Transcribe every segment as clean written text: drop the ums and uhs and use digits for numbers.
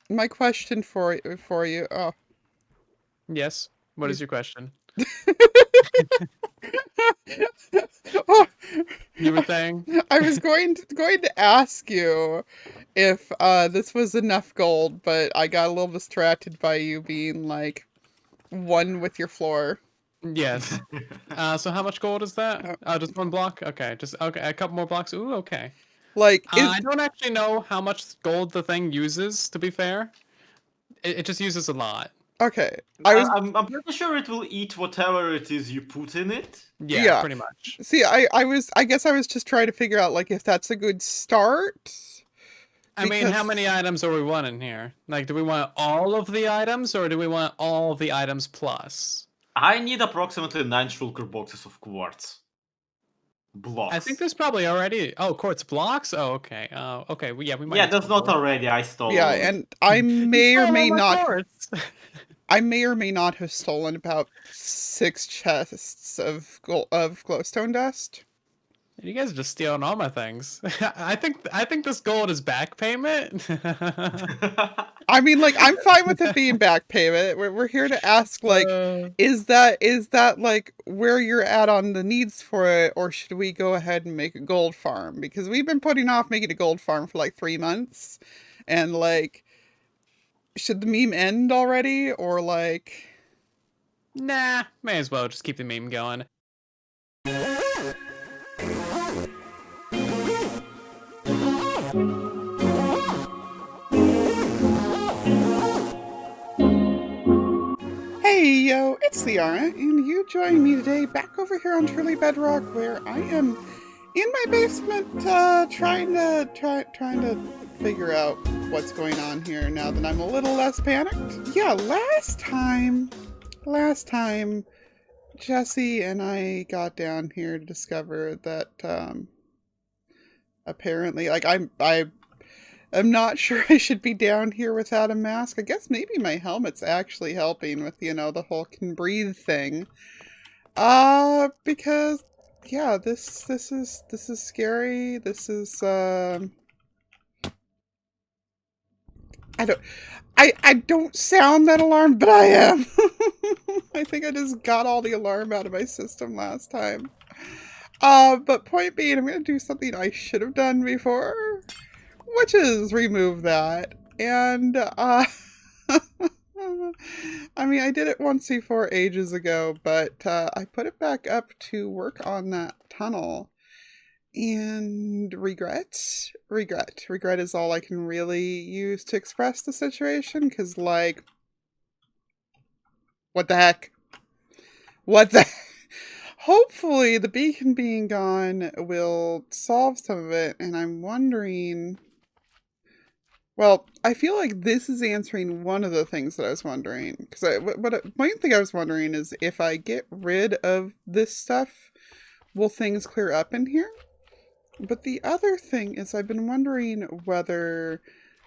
my question for you. Oh. Yes. What is your question? Oh, You were saying? I was going to ask you if this was enough gold, but I got a little distracted by you being like one with your floor. Yes. So how much gold is that? Uh, Oh, just one block? Okay, just okay, a couple more blocks. Ooh, okay. like I is don't actually know how much gold the thing uses, to be fair. It just uses a lot. okay. I was I'm pretty sure it will eat whatever it is you put in it. Yeah, yeah. pretty much. See, I guess I was just trying to figure out like if that's a good start I mean, how because many items are we wanting here? Like, do we want all of the items, or do we want all of the items plus? I need approximately 9 shulker boxes of quartz I think blocks. there's probably already... Oh, quartz blocks? Oh, okay. Okay, well, yeah, we might Yeah, need some that's not more. already. I stole yeah, all of it. and I You may or stole all may my not quartz! I may or may not have stolen about 6 chests of of glowstone dust. You guys are just stealing all my things. I think this gold is back payment. I mean, like, I'm fine with it being back payment. We're here to ask, like, Uh, is that like where you're at on the needs for it, or should we go ahead and make a gold farm? Because we've been putting off making a gold farm for like 3 months, and like, should the meme end already, or like? nah, may as well just keep the meme going. Hey yo, it's Lyarrah, and you join me today back over here on Truly Bedrock, where I am in my basement, trying to figure out what's going on here now that I'm a little less panicked. Yeah, last time, Jesse and I got down here to discover that apparently, like I'm not sure I should be down here without a mask. I guess maybe my helmet's actually helping with, the whole can breathe thing. Because yeah, this is scary. This is I don't sound that alarmed, but I am. I think I just got all the alarm out of my system last time. But point being, I'm gonna do something I should have done before, which is remove that. And I mean, I did it once before ages ago, but I put it back up to work on that tunnel. And regret is all I can really use to express the situation, because, like, what the heck? What the Hopefully, the beacon being gone will solve some of it, and I'm wondering. Well, I feel like this is answering one of the things that I was wondering. Because one thing I was wondering is if I get rid of this stuff, will things clear up in here? But the other thing is I've been wondering whether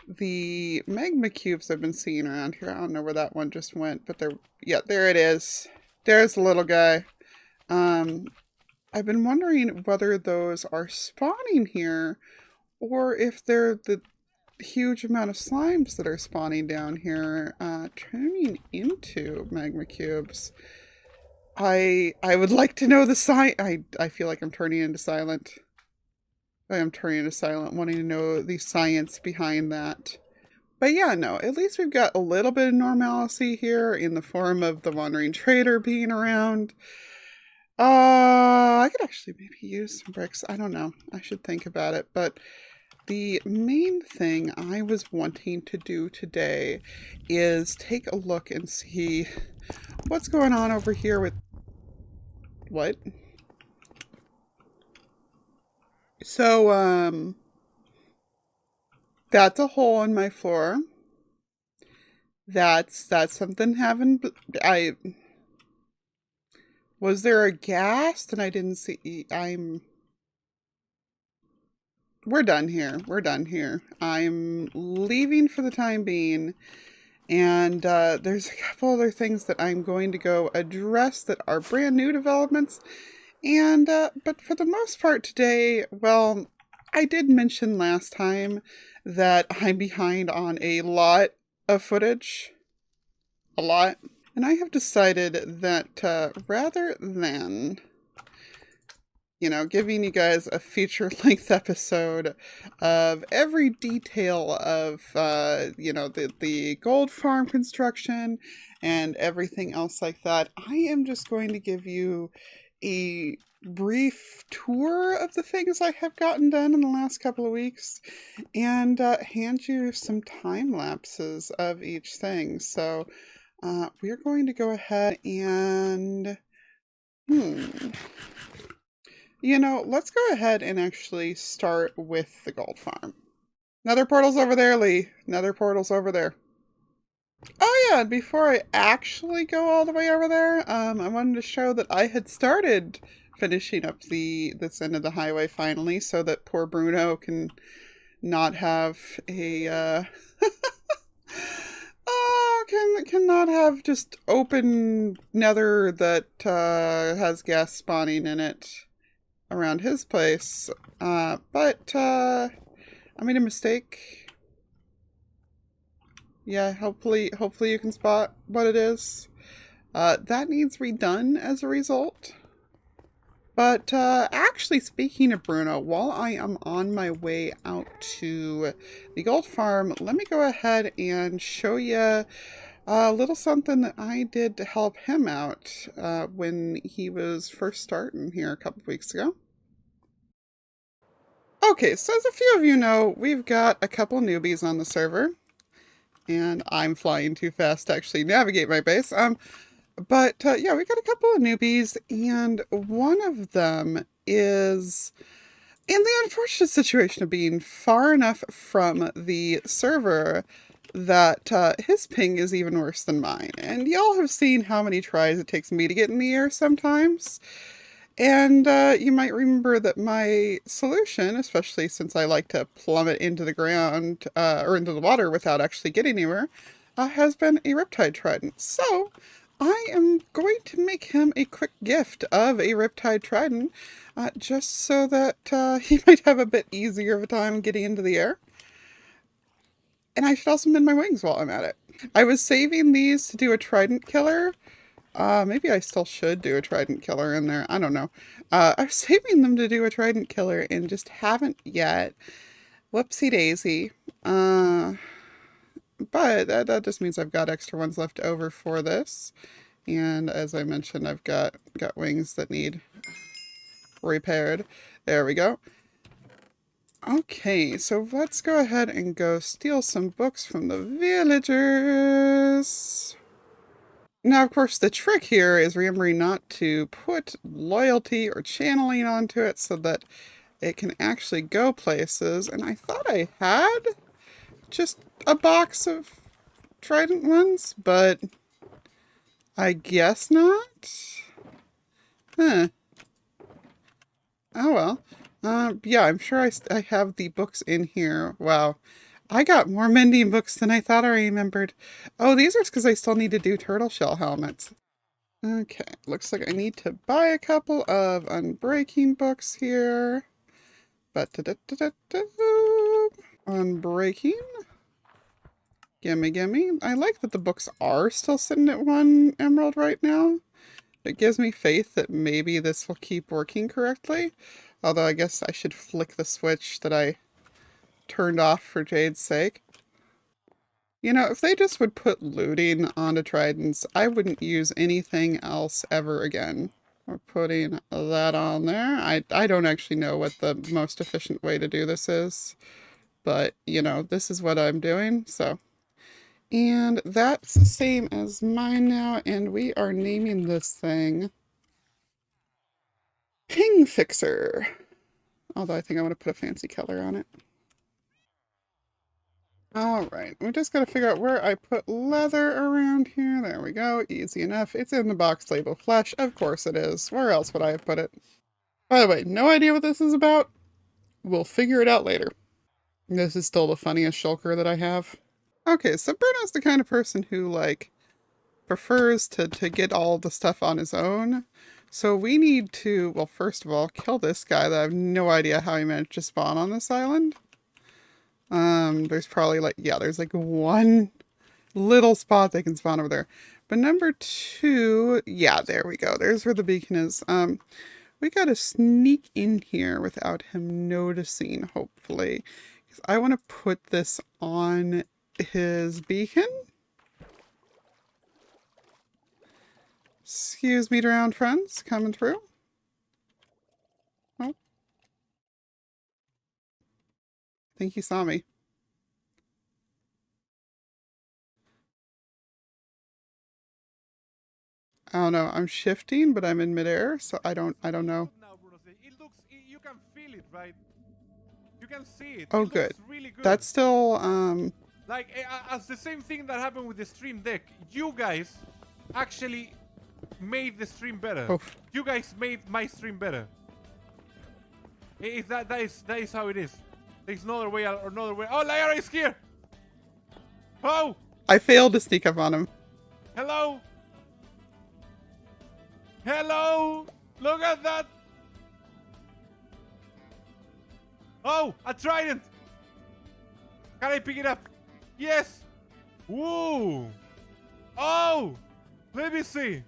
the magma cubes I've been seeing around here, I don't know where that one just went, but yeah, there it is. There's the little guy. Um, I've been wondering whether those are spawning here, or if they're the huge amount of slimes that are spawning down here, turning into magma cubes. I would like to know the I feel like I'm turning into silent. I am turning into silent, wanting to know the science behind that. But yeah, no, at least we've got a little bit of normalcy here in the form of the wandering trader being around. I could actually maybe use some bricks. I don't know. I should think about it. But the main thing I was wanting to do today is take a look and see what's going on over here with... What? So, that's a hole in my floor. That's something having... I... Was there a ghast and I didn't see... We're done here. We're done here. I'm leaving for the time being. And there's a couple other things that I'm going to go address that are brand new developments. And, but for the most part today, well, I did mention last time that I'm behind on a lot of footage. A lot. And I have decided that rather than, giving you guys a feature-length episode of every detail of, the gold farm construction and everything else like that, I am just going to give you a brief tour of the things I have gotten done in the last couple of weeks and hand you some time lapses of each thing. So we're going to go ahead and let's go ahead and actually start with the gold farm. Nether portal's over there, Lee. Nether portal's over there. Oh yeah, and before I actually go all the way over there, I wanted to show that I had started finishing up this end of the highway finally, so that poor Bruno can not have a cannot have just open nether that has gas spawning in it around his place. But I made a mistake. Yeah, hopefully you can spot what it is. That needs redone as a result. But actually, speaking of Bruno, while I am on my way out to the gold farm, let me go ahead and show you a little something that I did to help him out when he was first starting here a couple weeks ago. Okay, so as a few of you know, we've got a couple newbies on the server. And I'm flying too fast to actually navigate my base. But yeah, we got a couple of newbies, and one of them is in the unfortunate situation of being far enough from the server that his ping is even worse than mine. And y'all have seen how many tries it takes me to get in the air sometimes. And you might remember that my solution, especially since I like to plummet into the ground or into the water without actually getting anywhere, has been a riptide trident. So I am going to make him a quick gift of a riptide trident just so that he might have a bit easier of a time getting into the air. And I should also mend my wings while I'm at it. I was saving these to do a trident killer. Maybe I still should do a trident killer in there. I don't know. I was saving them to do a trident killer and just haven't yet. Whoopsie daisy. But that just means I've got extra ones left over for this. And as I mentioned, I've got wings that need repaired. There we go. Okay, so let's go ahead and go steal some books from the villagers. Now, of course, the trick here is remembering not to put loyalty or channeling onto it so that it can actually go places. And I thought I had just a box of trident ones, but I guess not. Huh. Oh well. Yeah, I'm sure I have the books in here. Wow. I got more mending books than I thought I remembered. Oh, these are because I still need to do turtle shell helmets. Okay, looks like I need to buy a couple of unbreaking books here. But unbreaking. Gimme. I like that the books are still sitting at 1 emerald right now. It gives me faith that maybe this will keep working correctly. Although I guess I should flick the switch that I turned off for Jade's sake. You know, if they just would put looting onto tridents, I wouldn't use anything else ever again. We're putting that on there. I don't actually know what the most efficient way to do this is. But, this is what I'm doing, so. And that's the same as mine now, and we are naming this thing Ping Fixer. Although I think I want to put a fancy color on it. Alright, we just gotta figure out where I put leather around here. There we go, easy enough. It's in the box labeled flesh. Of course it is. Where else would I have put it? By the way, no idea what this is about. We'll figure it out later. This is still the funniest shulker that I have. Okay, so Bruno's the kind of person who, prefers to get all the stuff on his own. So we need to, well, first of all, kill this guy that I have no idea how he managed to spawn on this island. There's probably there's one little spot they can spawn over there. But number 2, yeah, there we go. There's where the beacon is. We gotta sneak in here without him noticing, hopefully. 'Cause I want to put this on his beacon. Excuse me, drowned friends, coming through. Oh. I think he saw me. I don't know. I'm shifting, but I'm in midair, so I don't know. Now, Bruno, it looks, you can feel it, right? You can see it. Oh, it good. Looks really good. That's still like as the same thing that happened with the stream deck. You guys actually made the stream better. Oh. You guys made my stream better. That is how it is. There's no other way or another way. Oh, Lyarrah is here. Oh. I failed to sneak up on him. Hello. Hello. Look at that. Oh, a trident. Can I pick it up? Yes. Woo. Oh, let me see.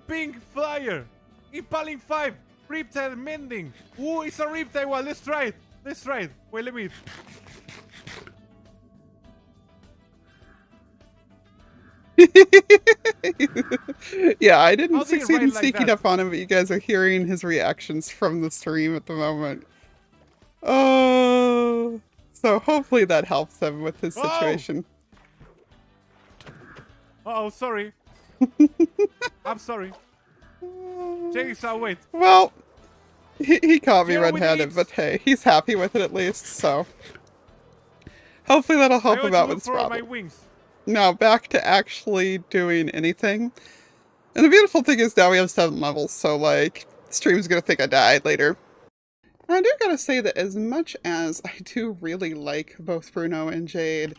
Pink flyer. Impaling 5. Riptide mending. Ooh, it's a riptide one. Let's try it. Let's try it. Wait, let me. Yeah, I didn't How do you succeed in write like sneaking that? up on him, but you guys are hearing his reactions from the stream at the moment. Oh, so hopefully that helps him with his Oh! situation. Oh, sorry. I'm sorry. Check this out. Wait. Well, he caught me Zero with red-handed, eats. but hey, he's happy with it at least, so hopefully that'll help I him want to out look with his for my problem. wings. Now, back to actually doing anything. And the beautiful thing is now we have 7 levels, so, like, the stream's gonna think I died later. And I do gotta say that as much as I do really like both Bruno and Jade...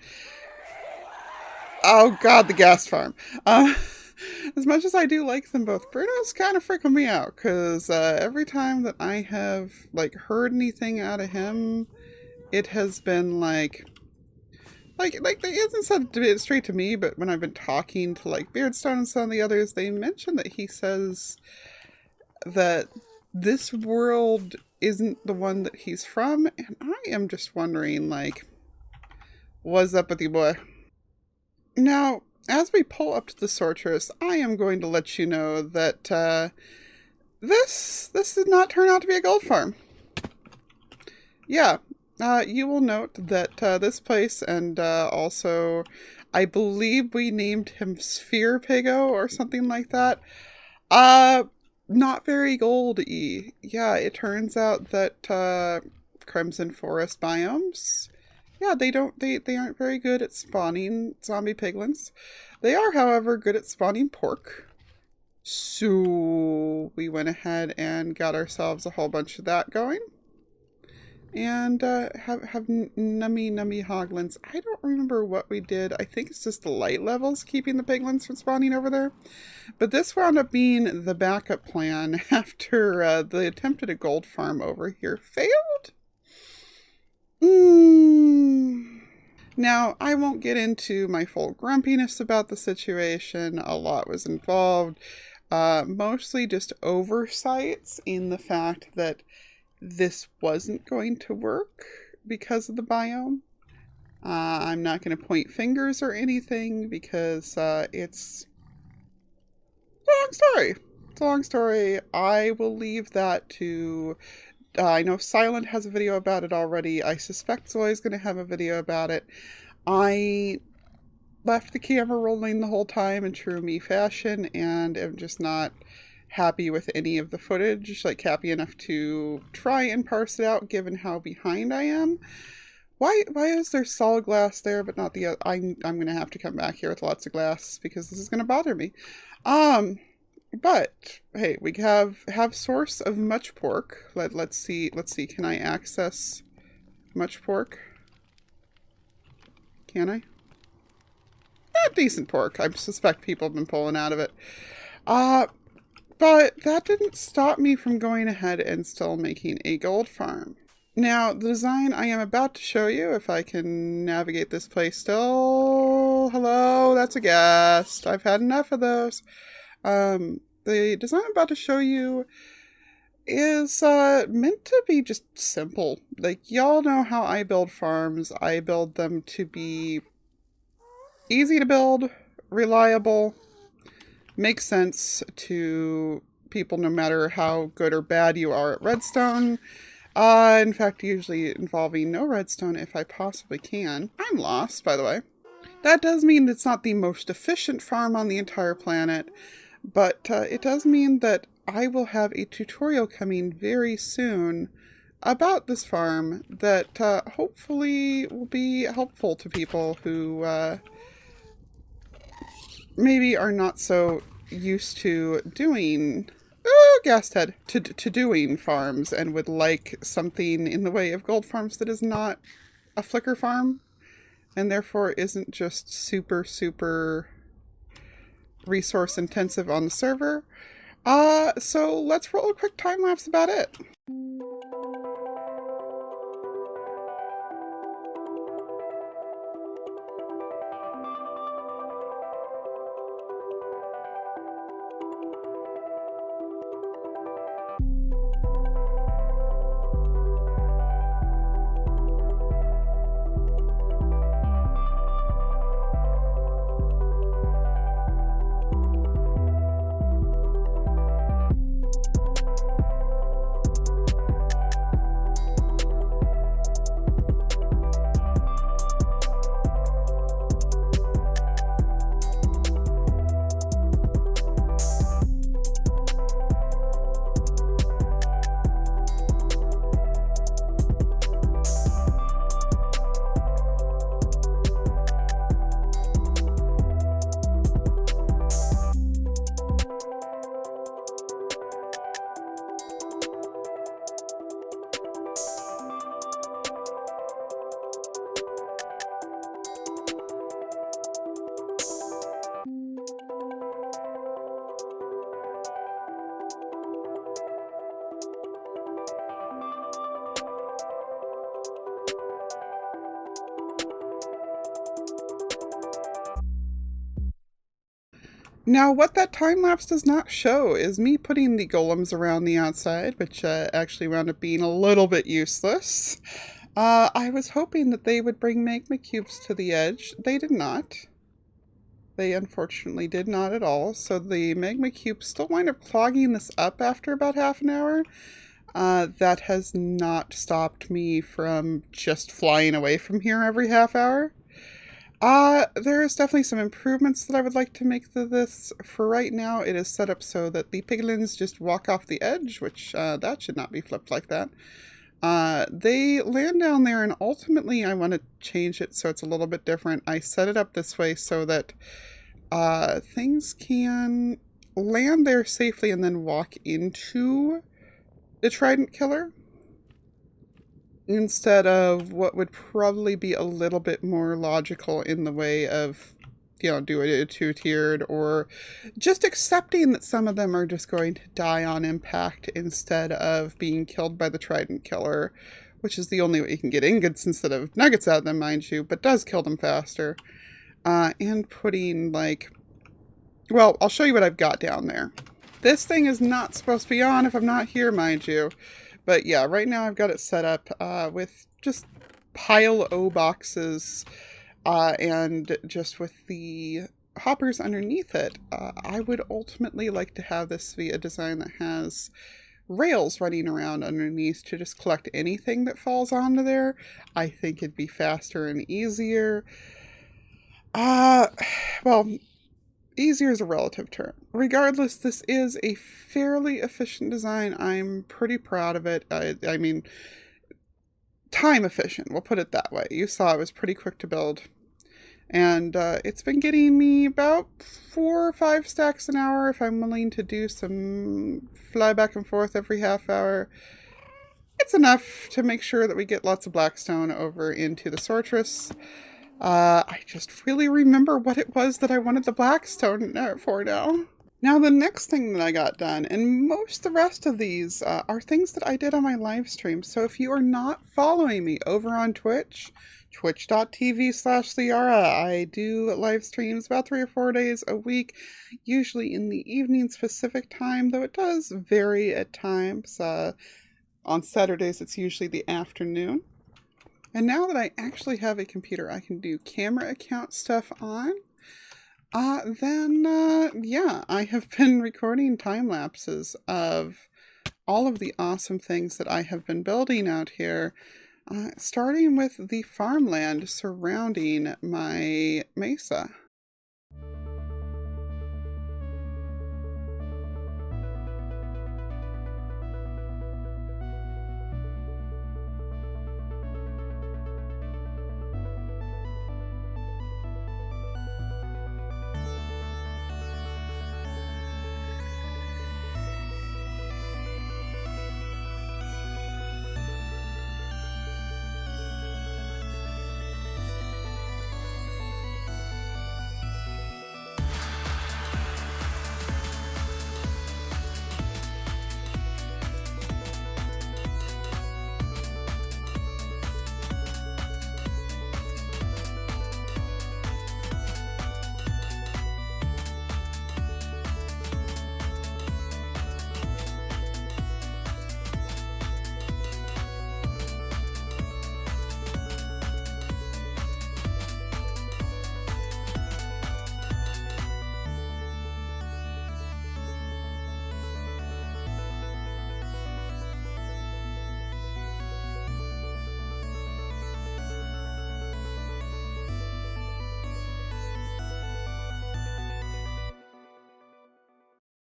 Oh god, the gas farm. As much as I do like them both, Bruno's kind of freaking me out, because every time that I have, like, heard anything out of him, it has been, like, he hasn't said it straight to me, but when I've been talking to, like, Beardstone and some of the others, they mention that he says that this world isn't the one that he's from, and I am just wondering, like, what's up with you, boy? Now, as we pull up to the sorceress, I am going to let you know that, this did not turn out to be a gold farm. Yeah. You will note that this place, and also, I believe we named him Sphere Pigo or something like that. Not very gold-y. Yeah, it turns out that Crimson Forest biomes, yeah, they aren't very good at spawning zombie piglins. They are, however, good at spawning pork. So we went ahead and got ourselves a whole bunch of that going. And have nummy hoglins. I don't remember what we did. I think it's just the light levels keeping the piglins from spawning over there. But this wound up being the backup plan after the attempt at a gold farm over here failed. Now, I won't get into my full grumpiness about the situation. A lot was involved. Mostly just oversights in the fact that this wasn't going to work because of the biome. I'm not going to point fingers or anything because it's a long story. It's a long story. I will leave that to... I know Silent has a video about it already. I suspect Zloy's going to have a video about it. I left the camera rolling the whole time in true me fashion and am just not happy with any of the footage, like happy enough to try and parse it out given how behind I am. Why is there solid glass there but not the other? I'm gonna have to come back here with lots of glass because this is gonna bother me. But hey, we have source of much pork. Let's see, can I access much pork? Can I? Decent pork. I suspect people have been pulling out of it. But that didn't stop me from going ahead and still making a gold farm. Now, the design I am about to show you, if I can navigate this place still. Hello, that's a guest. I've had enough of those. The design I'm about to show you is meant to be just simple. Like, y'all know how I build farms. I build them to be easy to build, reliable, make sense to people no matter how good or bad you are at redstone. In fact, usually involving no redstone if I possibly can. I'm lost, by the way. That does mean it's not the most efficient farm on the entire planet, but it does mean that I will have a tutorial coming very soon about this farm that hopefully will be helpful to people who maybe are not so used to doing to doing farms and would like something in the way of gold farms that is not a flicker farm and therefore isn't just super resource intensive on the server. So let's roll a quick time lapse about it. Now, what that time lapse does not show is me putting the golems around the outside, which actually wound up being a little bit useless. I was hoping that they would bring magma cubes to the edge. They did not. They unfortunately did not at all. So the magma cubes still wind up clogging this up after about half an hour. That has not stopped me from just flying away from here every half hour. There is definitely some improvements that I would like to make to this. For right now, it is set up so that the piglins just walk off the edge, which that should not be flipped like that. They land down there, and ultimately I want to change it so it's a little bit different. I set it up this way so that things can land there safely and then walk into the trident killer, instead of what would probably be a little bit more logical in the way of, you know, do a two-tiered, or just accepting that some of them are just going to die on impact instead of being killed by the trident killer, which is the only way you can get ingots instead of nuggets out of them, mind you, but does kill them faster. And putting, like, well, I'll show you what I've got down there. This thing is not supposed to be on if I'm not here, mind you. But yeah, right now I've got it set up with just pile O boxes and just with the hoppers underneath it. I would ultimately like to have this be a design that has rails running around underneath to just collect anything that falls onto there. I think it'd be faster and easier. Well, easier is a relative term. Regardless, this is a fairly efficient design. I'm pretty proud of it. I mean, time efficient, we'll put it that way. You saw it was pretty quick to build. And it's been getting me about 4 or 5 stacks an hour if I'm willing to do some fly back and forth every half hour. It's enough to make sure that we get lots of blackstone over into the sortress. I just really remember what it was that I wanted the blackstone for now. Now, the next thing that I got done, and most the rest of these are things that I did on my live stream. So if you are not following me over on Twitch, twitch.tv/Lyarrah, I do live streams about 3 or 4 days a week, usually in the evening specific time, though it does vary at times. On Saturdays, it's usually the afternoon. And now that I actually have a computer I can do camera account stuff on, yeah, I have been recording time lapses of all of the awesome things that I have been building out here, starting with the farmland surrounding my mesa.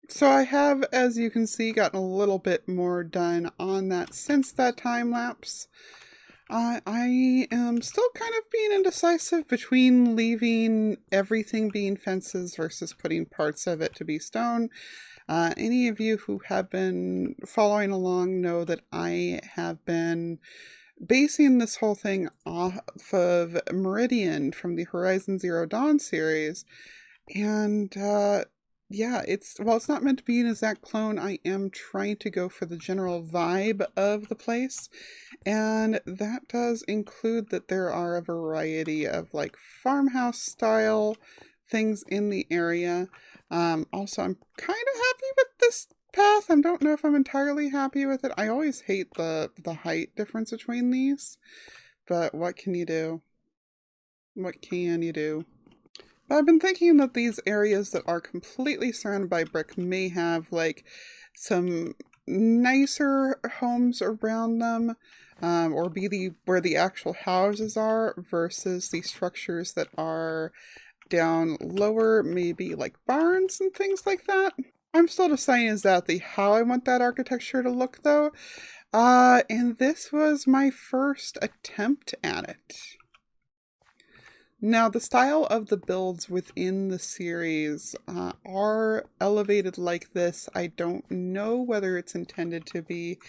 So I have, as you can see, gotten a little bit more done on that since that time lapse. I am still kind of being indecisive between leaving everything being fences versus putting parts of it to be stone. Any of you who have been following along know that I have been basing this whole thing off of Meridian from the Horizon Zero Dawn series. And, yeah, it's not meant to be an exact clone. I am trying to go for the general vibe of the place, and that does include that there are a variety of like farmhouse style things in the area. Also, I'm kind of happy with this path. I don't know if I'm entirely happy with it. I always hate the height difference between these, but what can you do? What can you do? But I've been thinking that these areas that are completely surrounded by brick may have like some nicer homes around them, or be where the actual houses are versus the structures that are down lower, maybe like barns and things like that. I'm still deciding exactly how I want that architecture to look though, and this was my first attempt at it. Now, the style of the builds within the series are elevated like this. I don't know whether it's intended to be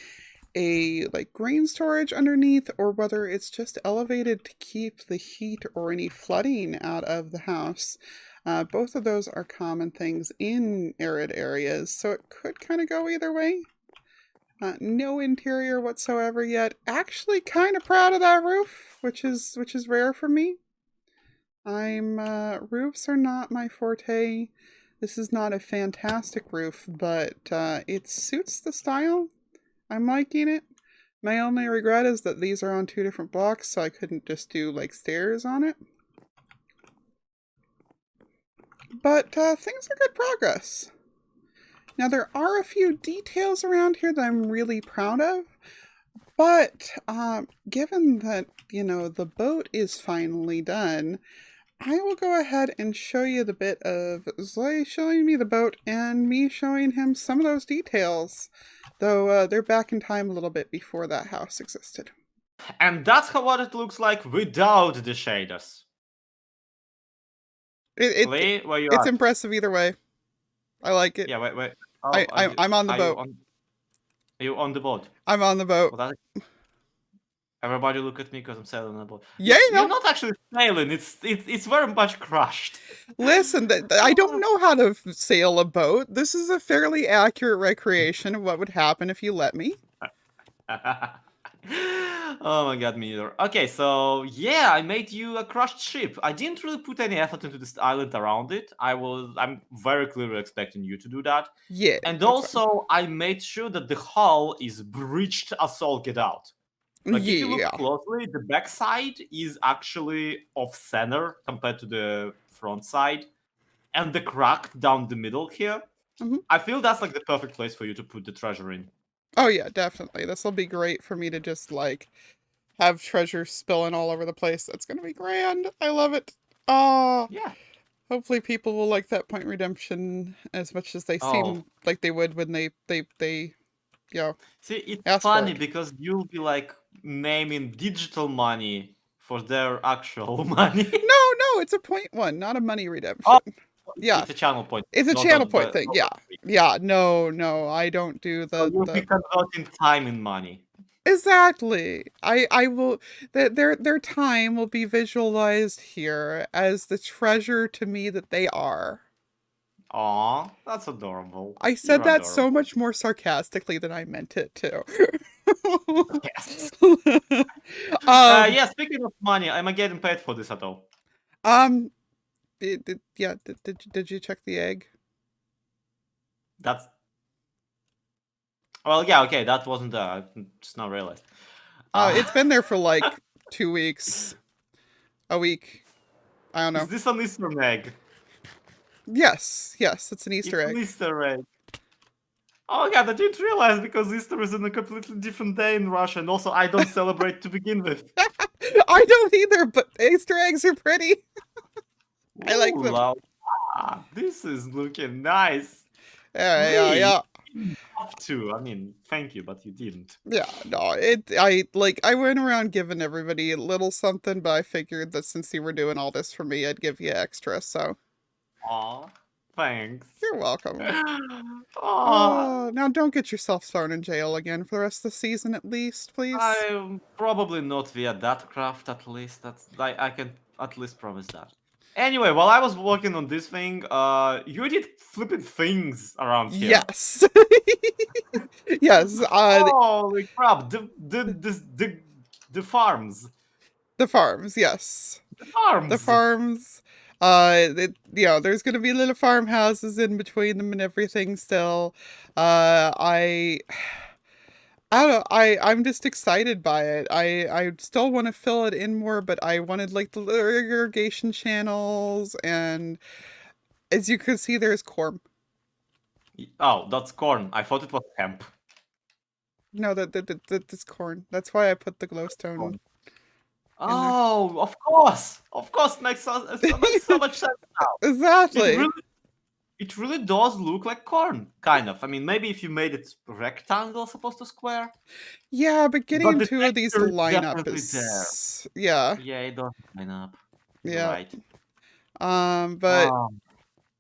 a like grain storage underneath or whether it's just elevated to keep the heat or any flooding out of the house. Both of those are common things in arid areas, so it could kind of go either way. No interior whatsoever yet. Actually kind of proud of that roof, which is rare for me. Roofs are not my forte. This is not a fantastic roof, but it suits the style. I'm liking it. My only regret is that these are on 2 different blocks, so I couldn't just do like stairs on it. But things are good progress. Now there are a few details around here that I'm really proud of, but given that, you know, the boat is finally done, I will go ahead and show you the bit of Zloy showing me the boat and me showing him some of those details, though they're back in time a little bit before that house existed. And that's what it looks like without the shaders. Lee, where you it's at? impressive either way. I like it. Yeah, wait. Oh, I'm on the boat. Are you on the boat? I'm on the boat. Well, Everybody look at me because I'm sailing on a boat. Yeah, You're not actually sailing. It's very much crushed. Listen, I don't know how to sail a boat. This is a fairly accurate recreation of what would happen if you let me. Oh my god, me neither. Okay, so yeah, I made you a crushed ship. I didn't really put any effort into this island around it. I'm very clearly expecting you to do that. Yeah. And that's fine. also, I made sure that the hull is breached as all get out. Like, if you look Yeah. closely, the backside is actually off center compared to the front side. And the crack down the middle here, Mhm. I feel that's like the perfect place for you to put the treasure in. Oh yeah, definitely. This will be great for me to just like have treasure spilling all over the place. That's gonna be grand. I love it. Oh, Yeah. hopefully people will like that point redemption as much as they Oh. seem like they would when they you know. See, it's Ask for funny it. because you'll be like naming digital money for their actual money. No, it's a point one, not a money redemption. Oh, Yeah. It's a channel point. It's a not channel a- point thing. not Yeah. a- Yeah, no, I don't do So you'll be the converting time in money. Exactly. I will their time will be visualized here as the treasure to me that they are. Aw, that's adorable. I said You're that so adorable. much more sarcastically than I meant it to. Yes. um, Yeah, speaking of money, am I getting paid for this at all? did you check the egg? That's. Well, yeah, okay, that wasn't there. I just now realized. It's been there for like 2 weeks, a week. I don't know. Is this an Easter egg? Yes, it's an Easter It's egg. an Easter egg. Oh my god, I didn't realize because Easter is on a completely different day in Russia, and also I don't celebrate to begin with. I don't either, but Easter eggs are pretty. I like Ooh them. la la, this is looking nice. Yeah. Have to. I mean, thank you, but you didn't. Yeah, no, I went around giving everybody a little something, but I figured that since you were doing all this for me, I'd give you extra, so Aw, thanks. you're welcome. Aw, Oh, now don't get yourself thrown in jail again for the rest of the season at least, please. I'm probably not via that craft at least. I can at least promise that. Anyway, while I was working on this thing, you did flipping things around here. Yes. Yes, Holy crap! The farms. the farms, yes. The farms. The farms. There's gonna be little farmhouses in between them and everything still. I don't know, I'm just excited by it. I still want to fill it in more, but I wanted like the little irrigation channels, and as you can see, there's corn. Oh, that's corn. I thought it was hemp. No, that's corn. That's why I put the glowstone. Corn. Oh, of course, makes so much sense now. Exactly. It really does look like corn, kind of. I mean, maybe if you made it rectangle as opposed to square. Yeah, but getting But the two of these to texture is line up definitely is yeah. Yeah, it does line up. Yeah. Right. But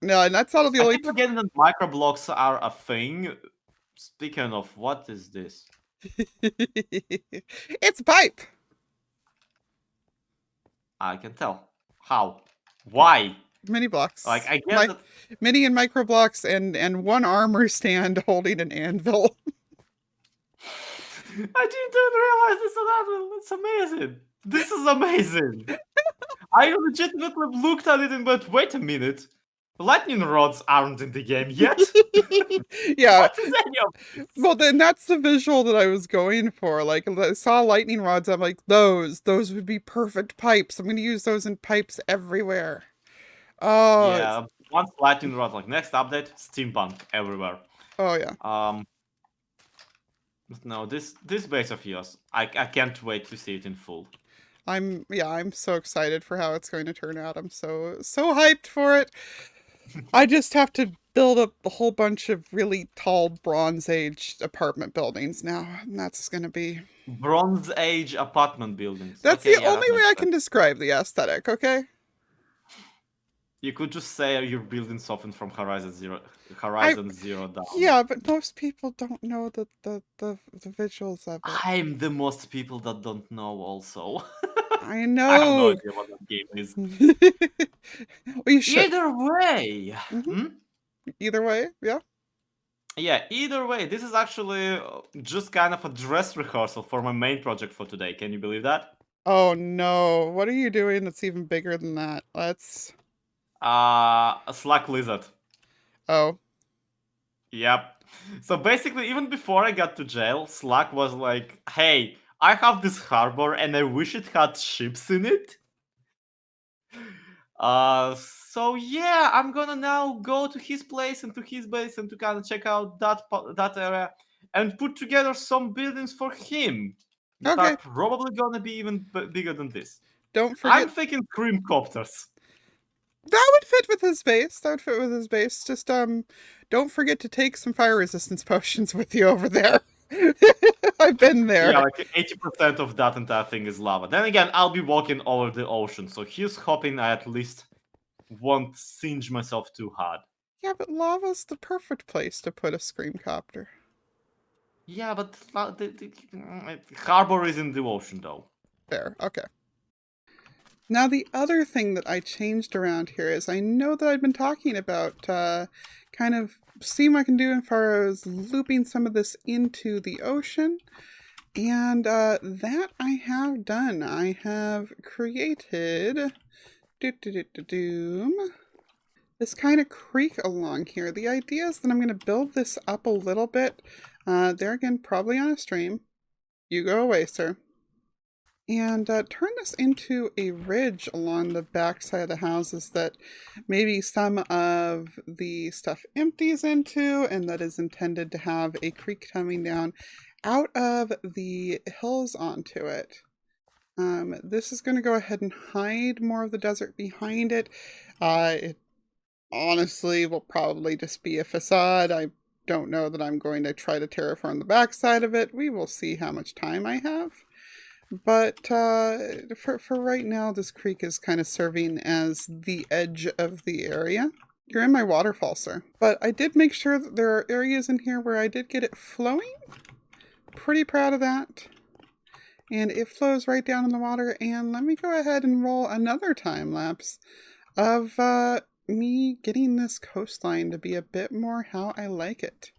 no, and that's not the I only keep forgetting that microblocks are a thing. Speaking of, what is this? It's pipe. I can tell. How? Why? Mini blocks. Like, I guess that... mini and micro blocks and one armor stand holding an anvil. I didn't even realize this is happening. It's amazing. This is amazing. I legitimately looked at it and went, wait a minute. Lightning rods aren't in the game yet. Yeah. What is any of this? Well, then that's the visual that I was going for. Like, I saw lightning rods. I'm like, those would be perfect pipes. I'm going to use those in pipes everywhere. Oh, Yeah, once lightning rod, like next update, steampunk everywhere. Oh yeah. No, this base of yours, I can't wait to see it in full. I'm so excited for how it's going to turn out. I'm so hyped for it. I just have to build up a whole bunch of really tall Bronze Age apartment buildings now, and that's going to be Bronze Age apartment buildings. That's okay, the yeah, only way I can describe the aesthetic, okay? You could just say you're building something from Horizon Zero down. Yeah, but most people don't know the visuals of it. I'm the most people that don't know also. I I have no know. idea what that game is. Well, you should. Either way. Mhm. Hmm? Either way, yeah. Yeah, either way, this is actually just kind of a dress rehearsal for my main project for today. Can you believe that? Oh no, what are you doing that's even bigger than that? Let's. A slack lizard. Oh, Yep. So basically, even before I got to jail, Slack was like, hey, I have this harbor and I wish it had ships in it. So yeah, I'm gonna now go to his place and to his base and to kind of check out that area and put together some buildings for him that okay. are probably gonna be even bigger than this. Don't I'm forget thinking screamcopters. that would fit with his base. That would fit with his base. Just don't forget to take some fire resistance potions with you over there. I've been there. Yeah, like 80% of that entire thing is lava. Then again, I'll be walking over the ocean, so here's hoping I at least won't singe myself too hard. Yeah, but lava's the perfect place to put a screamcopter. Yeah, but the harbor is in the ocean, though. There, okay. Now the other thing that I changed around here is I know that I've been talking about kind of seeing what I can do as far as looping some of this into the ocean. And that I have done. I have created this kind of creek along here. The idea is that I'm going to build this up a little bit. There again, probably on a stream. You go away, sir. And turn this into a ridge along the back side of the houses that maybe some of the stuff empties into, and that is intended to have a creek coming down out of the hills onto it. This is going to go ahead and hide more of the desert behind it. It honestly will probably just be a facade. I don't know that I'm going to try to terraform the backside of it. We will see how much time I have. But for right now, this creek is kind of serving as the edge of the area. You're in my waterfall, sir. But I did make sure that there are areas in here where I did get it flowing. Pretty proud of that. And it flows right down in the water. And let me go ahead and roll another time lapse of me getting this coastline to be a bit more how I like it.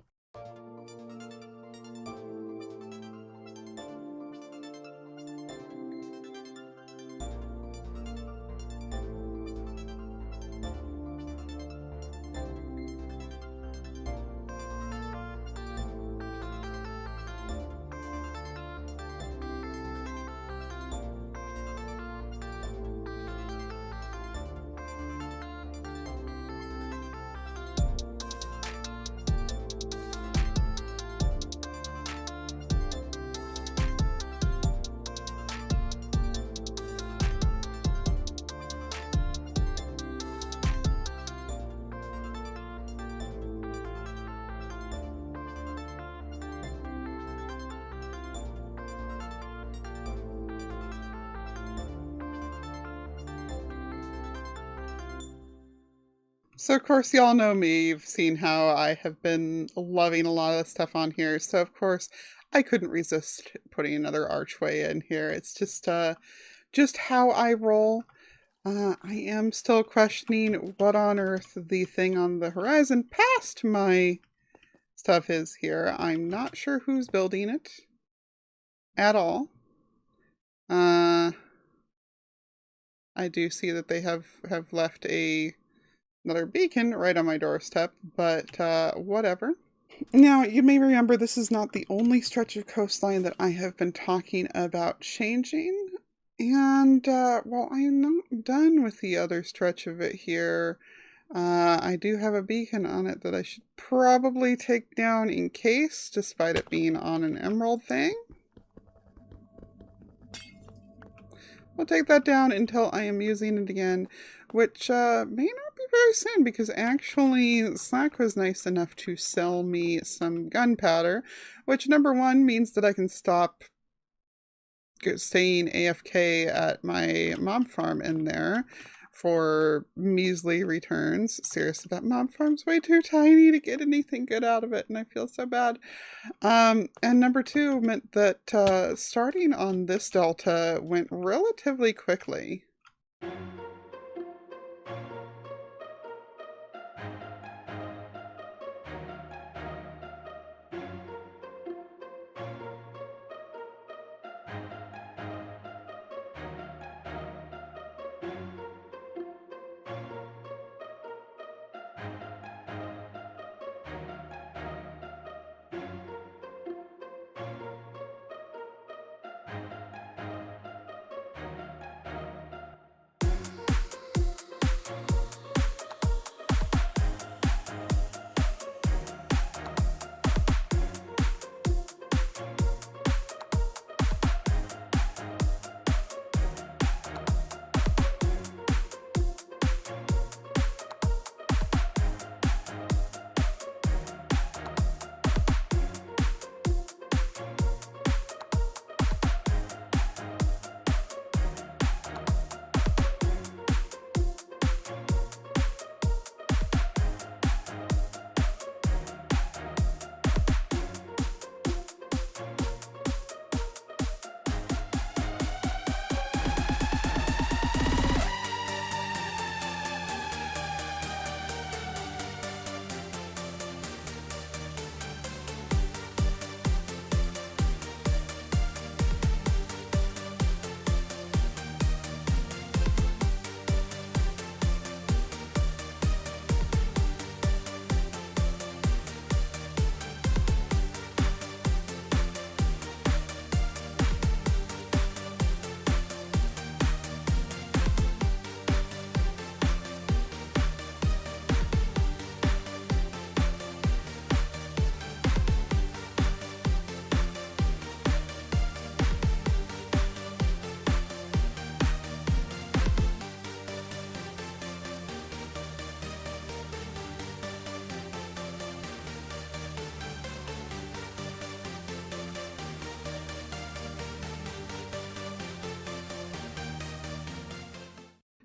So, of course, y'all know me. You've seen how I have been loving a lot of the stuff on here. So, of course, I couldn't resist putting another archway in here. It's just how I roll. I am still questioning what on earth the thing on the horizon past my stuff is here. I'm not sure who's building it at all. I do see that they have left another beacon right on my doorstep, but whatever. Now, you may remember this is not the only stretch of coastline that I have been talking about changing. And while I am not done with the other stretch of it here, I do have a beacon on it that I should probably take down in case, despite it being on an emerald thing. We'll take that down until I am using it again, which may not be very soon, because actually Slack was nice enough to sell me some gunpowder, which number one means that I can stop staying AFK at my mob farm in there for measly returns. Seriously, that mob farm's way too tiny to get anything good out of it, and I feel so bad. And number 2 meant that starting on this delta went relatively quickly.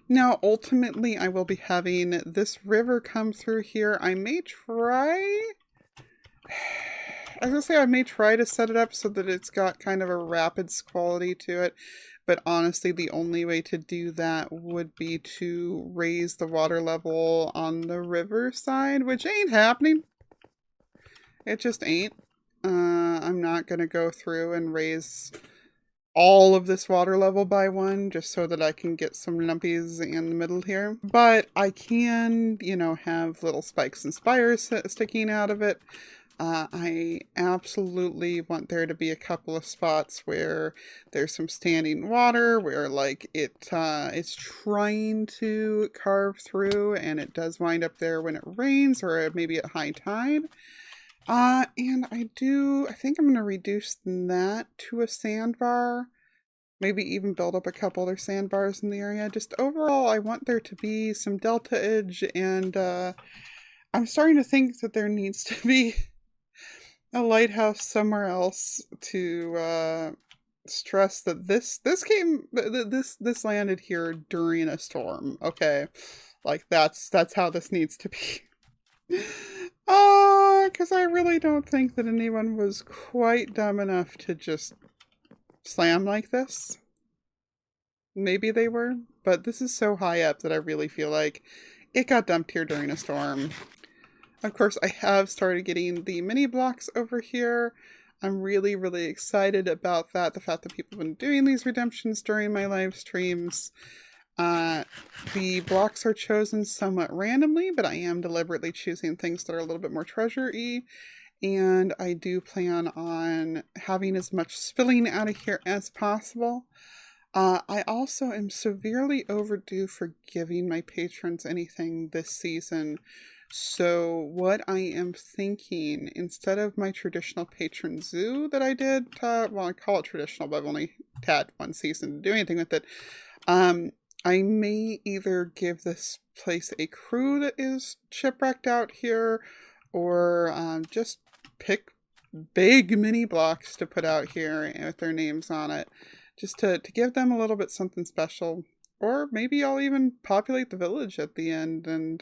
Now, ultimately, I will be having this river come through here. I may try... I was gonna say I may try to set it up so that it's got kind of a rapids quality to it. But honestly, the only way to do that would be to raise the water level on the river side, which ain't happening. It just ain't. I'm not gonna go through and raise all of this water level by 1 just so that I can get some lumpies in the middle here. But I can, you know, have little spikes and spires sticking out of it. I absolutely want there to be a couple of spots where there's some standing water, where like it's trying to carve through and it does wind up there when it rains or maybe at high tide. And I think I'm going to reduce that to a sandbar. Maybe even build up a couple other sandbars in the area. Just overall, I want there to be some delta edge, and I'm starting to think that there needs to be a lighthouse somewhere else to stress that this landed here during a storm. Okay, like that's how this needs to be. Because I really don't think that anyone was quite dumb enough to just slam like this. Maybe they were, but this is so high up that I really feel like it got dumped here during a storm. Of course, I have started getting the mini blocks over here. I'm really, really excited about that. The fact that people have been doing these redemptions during my live streams. The blocks are chosen somewhat randomly, but I am deliberately choosing things that are a little bit more treasure-y. And I do plan on having as much spilling out of here as possible. I also am severely overdue for giving my patrons anything this season. So what I am thinking, instead of my traditional patron zoo that I did, well, I call it traditional, but I've only had 1 season to do anything with it. I may either give this place a crew that is shipwrecked out here, or just pick big mini blocks to put out here with their names on it, just to give them a little bit something special. Or maybe I'll even populate the village at the end and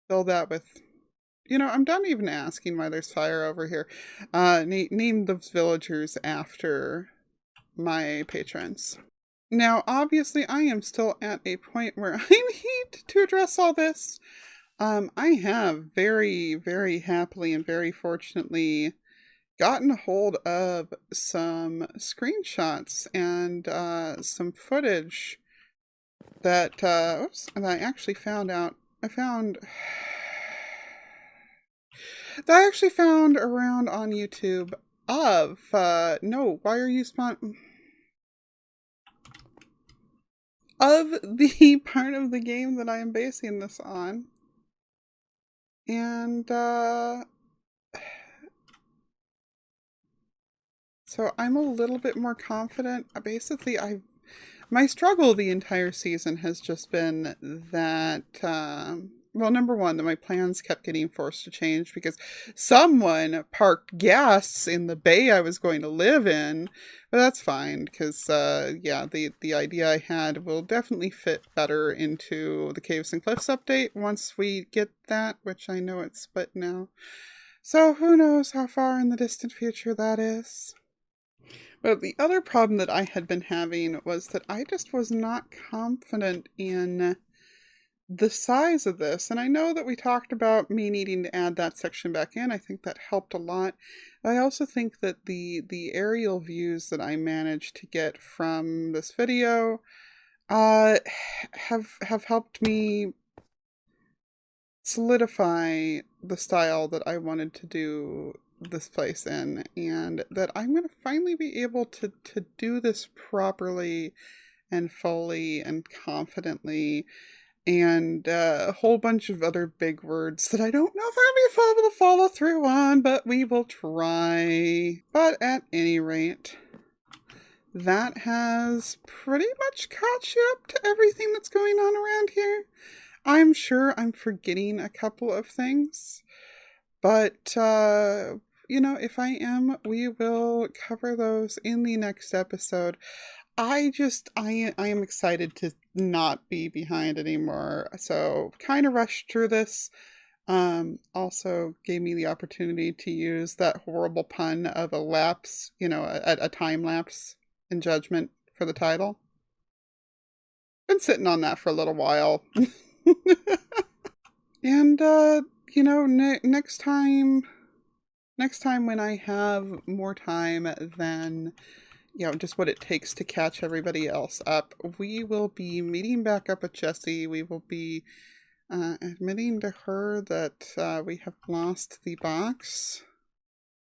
fill that with... You know, I'm done even asking why there's fire over here. Name those villagers after my patrons. Now, obviously, I am still at a point where I need to address all this. I have very, very happily and very fortunately gotten a hold of some screenshots and some footage that that I actually found out. That I actually found around on YouTube of no, why are you of the part of the game that I am basing this on. And so I'm a little bit more confident. Basically, my struggle the entire season has just been that, well, number one, that my plans kept getting forced to change because someone parked gas in the bay I was going to live in. But that's fine because, yeah, the idea I had will definitely fit better into the Caves and Cliffs update once we get that, which I know it's split now. So who knows how far in the distant future that is. But the other problem that I had been having was that I just was not confident in the size of this. And I know that we talked about me needing to add that section back in. I think that helped a lot. I also think that the aerial views that I managed to get from this video have helped me solidify the style that I wanted to do this place in, and that I'm going to finally be able to do this properly and fully and confidently, and a whole bunch of other big words that I don't know if I'll be able to follow through on, but we will try. But at any rate, that has pretty much caught you up to everything that's going on around here. I'm sure I'm forgetting a couple of things, but, you know, if I am, we will cover those in the next episode. I am excited to not be behind anymore, so kind of rushed through this. Also gave me the opportunity to use that horrible pun of a lapse, you know, a time lapse in Judgement for the title. Been sitting on that for a little while. And, you know, next time when I have more time than, you know, just what it takes to catch everybody else up, we will be meeting back up with Jessie. We will be admitting to her that we have lost the box.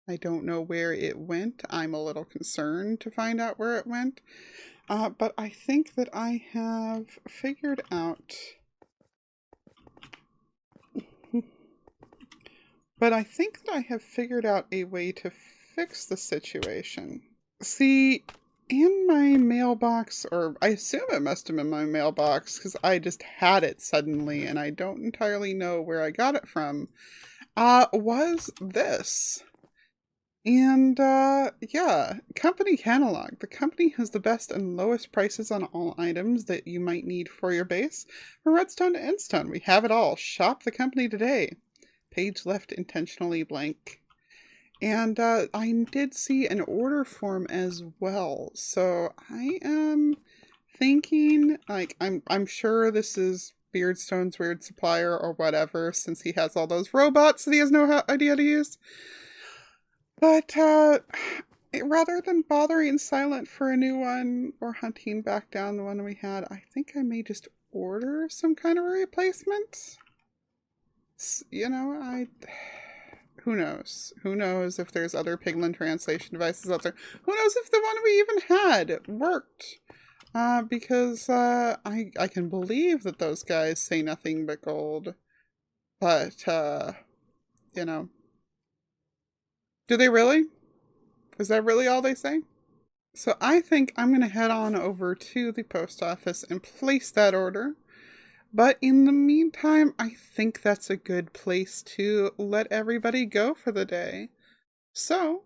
I don't know where it went. I'm a little concerned to find out where it went. But I think that I have figured out... But I think that I have figured out a way to fix the situation. See, in my mailbox, or I assume it must have been my mailbox, because I just had it suddenly, and I don't entirely know where I got it from, was this. And, yeah, company catalog. The company has the best and lowest prices on all items that you might need for your base. From redstone to endstone, we have it all. Shop the company today. Page left intentionally blank. And I did see an order form as well. So I am thinking, like, I'm sure this is Beardstone's weird supplier or whatever, since he has all those robots that he has no idea to use. But rather than bothering Silent for a new one or hunting back down the one we had, I think I may just order some kind of a replacement. You know, who knows? Who knows if there's other Piglin translation devices out there? Who knows if the one we even had worked? Because I can believe that those guys say nothing but gold. But, you know. Do they really? Is that really all they say? So I think I'm going to head on over to the post office and place that order. But in the meantime, I think that's a good place to let everybody go for the day. So,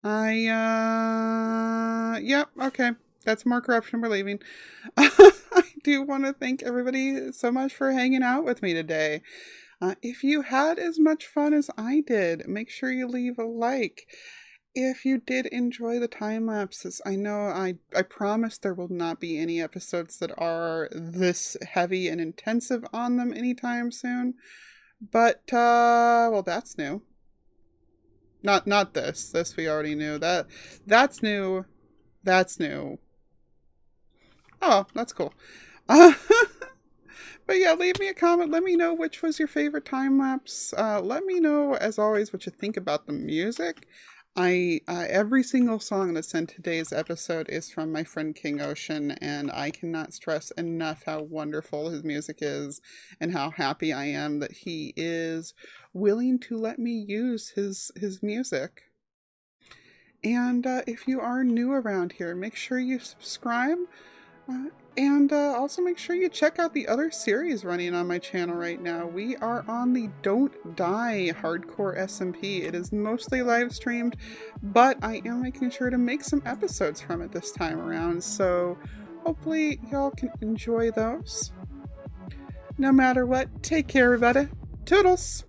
yep, okay. That's more corruption. We're leaving. I do want to thank everybody so much for hanging out with me today. If you had as much fun as I did, make sure you leave a like. If you did enjoy the time lapses, I know I promise there will not be any episodes that are this heavy and intensive on them anytime soon. But, well, that's new. Not this. This we already knew. That's new. That's new. Oh, that's cool. But yeah, leave me a comment. Let me know which was your favorite time lapse. Let me know, as always, what you think about the music. Every single song that's in today's episode is from my friend King Ocean, and I cannot stress enough how wonderful his music is and how happy I am that he is willing to let me use his music. And if you are new around here, make sure you subscribe. And also make sure you check out the other series running on my channel right now. We are on the Don't Die Hardcore SMP. It is mostly live streamed, but I am making sure to make some episodes from it this time around. So hopefully y'all can enjoy those. No matter what, take care everybody. Toodles!